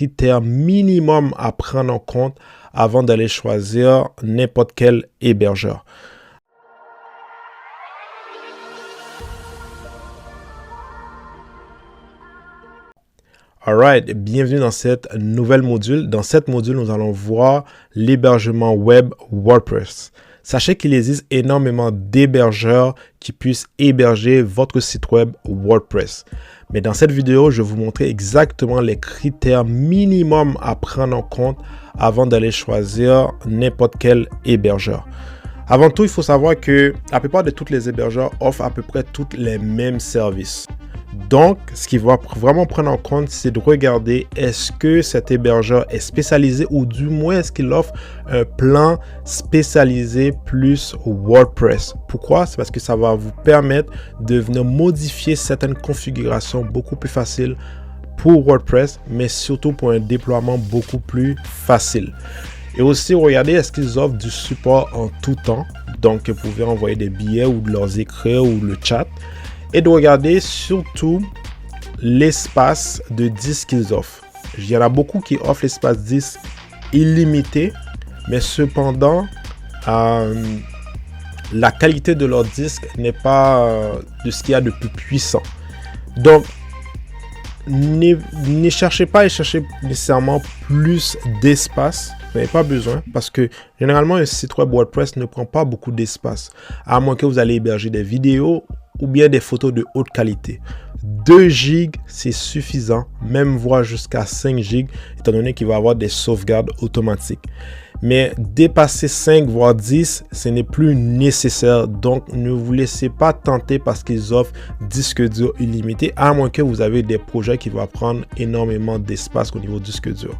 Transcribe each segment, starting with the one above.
critères minimums à prendre en compte avant d'aller choisir n'importe quel hébergeur. Alright, bienvenue dans cette nouvelle module. Dans cette module, nous allons voir l'hébergement web WordPress. Sachez qu'il existe énormément d'hébergeurs qui puissent héberger votre site web WordPress. Mais dans cette vidéo, je vais vous montrer exactement les critères minimums à prendre en compte avant d'aller choisir n'importe quel hébergeur. Avant tout, il faut savoir que la plupart de tous les hébergeurs offrent à peu près tous les mêmes services. Donc, ce qu'il va vraiment prendre en compte, c'est de regarder est-ce que cet hébergeur est spécialisé ou du moins est-ce qu'il offre un plan spécialisé plus WordPress. Pourquoi? C'est parce que ça va vous permettre de venir modifier certaines configurations beaucoup plus faciles pour WordPress, mais surtout pour un déploiement beaucoup plus facile. Et aussi, regardez est-ce qu'ils offrent du support en tout temps. Donc, vous pouvez envoyer des billets ou de leurs écrits ou le chat. Et de regarder surtout l'espace de disque qu'ils offrent. Il y en a beaucoup qui offrent l'espace disque illimité, mais cependant, la qualité de leur disque n'est pas de ce qu'il y a de plus puissant. Donc, ne cherchez pas à chercher nécessairement plus d'espace. Vous n'avez pas besoin parce que généralement, un site web WordPress ne prend pas beaucoup d'espace, à moins que vous allez héberger des vidéos ou bien des photos de haute qualité. 2 gigs, c'est suffisant, même voire jusqu'à 5 gigs, étant donné qu'il va y avoir des sauvegardes automatiques. Mais dépasser 5 voire 10, ce n'est plus nécessaire. Donc, ne vous laissez pas tenter parce qu'ils offrent disque dur illimité, à moins que vous avez des projets qui vont prendre énormément d'espace au niveau du disque dur.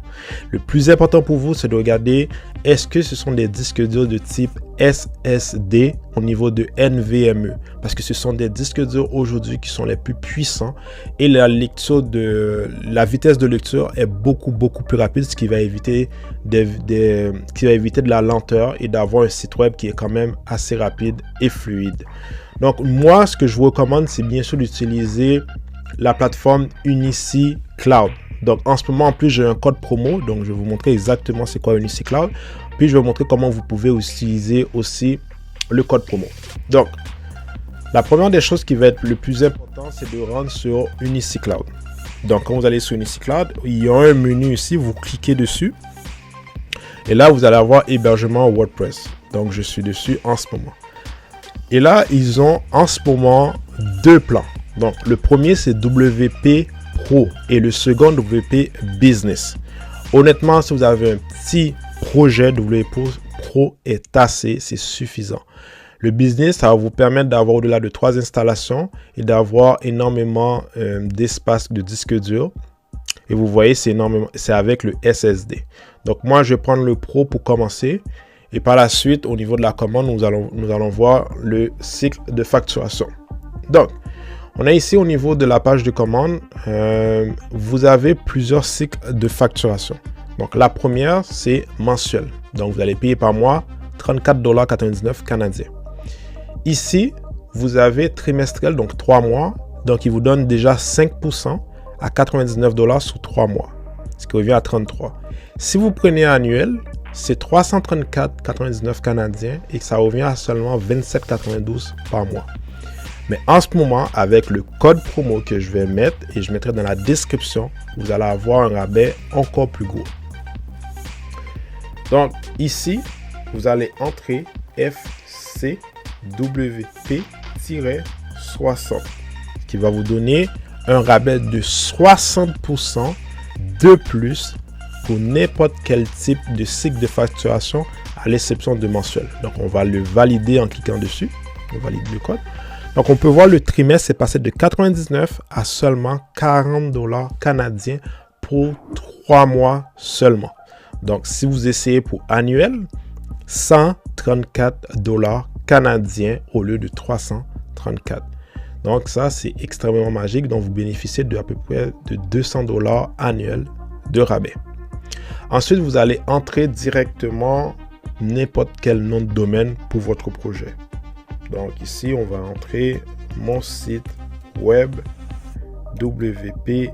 Le plus important pour vous, c'est de regarder est-ce que ce sont des disques durs de type SSD au niveau de NVMe, parce que ce sont des disques durs aujourd'hui qui sont les plus puissants et la vitesse de lecture est beaucoup plus rapide, ce qui va éviter de la lenteur et d'avoir un site web qui est quand même assez rapide et fluide. Donc moi, ce que je vous recommande, c'est bien sûr d'utiliser la plateforme Unici Cloud. Donc en ce moment, en plus, j'ai un code promo, donc je vais vous montrer exactement c'est quoi Unici Cloud. Puis je vais vous montrer comment vous pouvez utiliser aussi le code promo. Donc, la première des choses qui va être le plus important, c'est de rendre sur Unici Cloud. Donc, quand vous allez sur Unici Cloud, il y a un menu ici, vous cliquez dessus. Et là, vous allez avoir hébergement WordPress. Donc, je suis dessus en ce moment. Et là, ils ont en ce moment 2 plans. Donc, le premier, c'est WP Pro et le second, WP Business. Honnêtement, si vous avez un petit projet, WP Pro est assez, c'est suffisant. Le business, ça va vous permettre d'avoir au-delà de 3 installations et d'avoir énormément d'espace de disque dur. Et vous voyez, c'est avec le SSD. Donc moi, je vais prendre le Pro pour commencer. Et par la suite, au niveau de la commande, nous allons voir le cycle de facturation. Donc, on a ici au niveau de la page de commande, vous avez plusieurs cycles de facturation. Donc la première, c'est mensuel. Donc vous allez payer par mois 34,99 $ canadiens. Ici, vous avez trimestriel, donc 3 mois. Donc il vous donne déjà 5% à 99 $ sur 3 mois, ce qui revient à 33. Si vous prenez annuel, c'est 334,99 $ canadiens et ça revient à seulement 27,92 $ par mois. Mais en ce moment, avec le code promo que je vais mettre et je mettrai dans la description, vous allez avoir un rabais encore plus gros. Donc ici, vous allez entrer FCWP-60 qui va vous donner un rabais de 60% de plus pour n'importe quel type de cycle de facturation à l'exception de mensuel. Donc on va le valider en cliquant dessus. On valide le code. Donc on peut voir le trimestre c'est passé de 99 à seulement 40 $ canadiens pour 3 mois seulement. Donc si vous essayez pour annuel, 134 $ canadiens au lieu de 334. Donc ça c'est extrêmement magique. Donc vous bénéficiez de à peu près de 200 $ annuels de rabais. Ensuite vous allez entrer directement n'importe quel nom de domaine pour votre projet. Donc ici, on va entrer mon site web wp.com.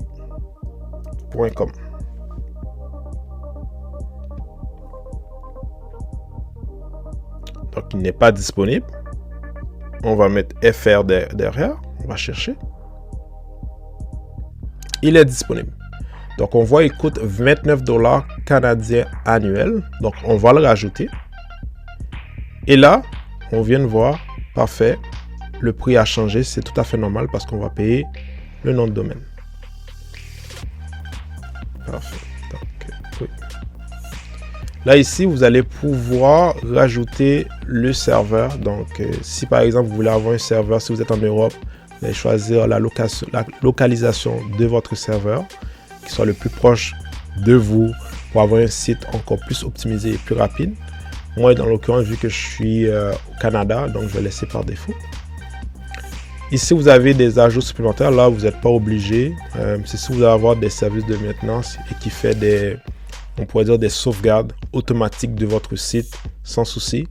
Donc, il n'est pas disponible. On va mettre FR derrière. On va chercher. Il est disponible. Donc, on voit, il coûte 29 $ canadiens annuels. Donc, on va le rajouter. Et là, on vient de voir, parfait, le prix a changé. C'est tout à fait normal parce qu'on va payer le nom de domaine. Parfait. Donc, oui. Là, ici, vous allez pouvoir rajouter le serveur. Donc, si par exemple, vous voulez avoir un serveur, si vous êtes en Europe, vous allez choisir la localisation de votre serveur qui soit le plus proche de vous pour avoir un site encore plus optimisé et plus rapide. Moi, dans l'occurrence, vu que je suis au Canada, donc je vais laisser par défaut. Ici, vous avez des ajouts supplémentaires. Là, vous n'êtes pas obligé. C'est si vous allez avoir des services de maintenance et qui fait des, on pourrait dire, des sauvegardes automatiques de votre site sans souci.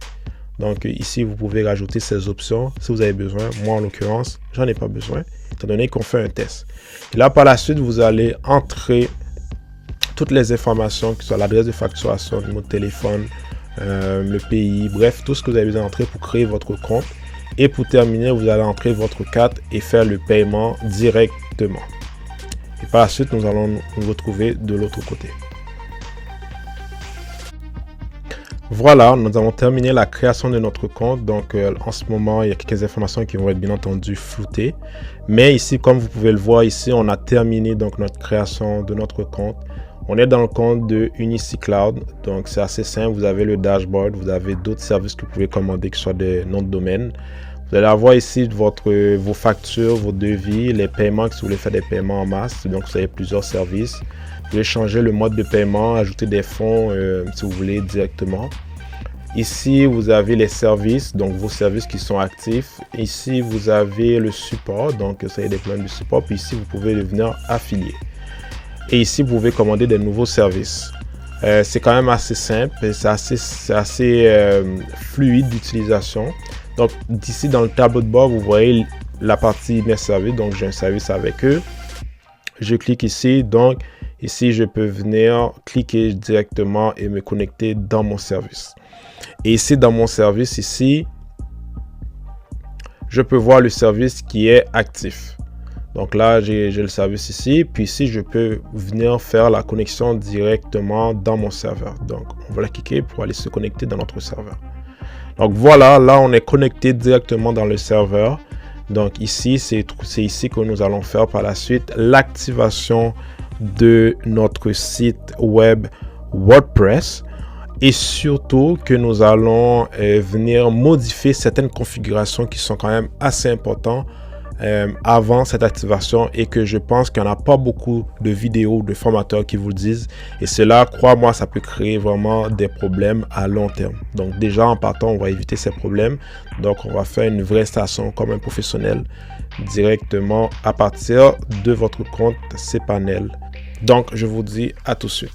Donc ici, vous pouvez rajouter ces options si vous avez besoin. Moi, en l'occurrence, j'en ai pas besoin, étant donné qu'on fait un test. Et là, par la suite, vous allez entrer toutes les informations, que ce soit l'adresse de facturation, le numéro de téléphone, le pays, bref, tout ce que vous avez besoin d'entrer pour créer votre compte. Et pour terminer, vous allez entrer votre carte et faire le paiement directement. Et par la suite, nous allons nous retrouver de l'autre côté. Voilà, nous avons terminé la création de notre compte. Donc, en ce moment, il y a quelques informations qui vont être bien entendu floutées. Mais ici, comme vous pouvez le voir, ici, on a terminé donc notre création de notre compte. On est dans le compte de Unici Cloud. Donc, c'est assez simple. Vous avez le dashboard. Vous avez d'autres services que vous pouvez commander, que ce soit des noms de domaine. Vous allez avoir ici vos factures, vos devis, les paiements, si vous voulez faire des paiements en masse. Donc, vous avez plusieurs services. Vous pouvez changer le mode de paiement, ajouter des fonds si vous voulez directement. Ici, vous avez les services, donc vos services qui sont actifs. Ici, vous avez le support, donc ça y est des problèmes de support. Puis ici, vous pouvez devenir affilié. Et ici, vous pouvez commander des nouveaux services. C'est quand même assez simple et c'est assez fluide d'utilisation. Donc, d'ici dans le tableau de bord, vous voyez la partie mes services. Donc, j'ai un service avec eux. Je clique ici. Donc, ici, je peux venir cliquer directement et me connecter dans mon service. Et ici, dans mon service, ici, je peux voir le service qui est actif. Donc là, j'ai le service ici. Puis ici, je peux venir faire la connexion directement dans mon serveur. Donc, on va la cliquer pour aller se connecter dans notre serveur. Donc voilà, là, on est connecté directement dans le serveur. Donc ici, c'est ici que nous allons faire par la suite l'activation de notre site web WordPress. Et surtout que nous allons venir modifier certaines configurations qui sont quand même assez importantes avant cette activation et que je pense qu'il n'y en a pas beaucoup de vidéos de formateurs qui vous le disent. Et cela, crois-moi, ça peut créer vraiment des problèmes à long terme. Donc déjà, en partant, on va éviter ces problèmes. Donc, on va faire une vraie installation comme un professionnel directement à partir de votre compte cPanel. Donc, je vous dis à tout de suite.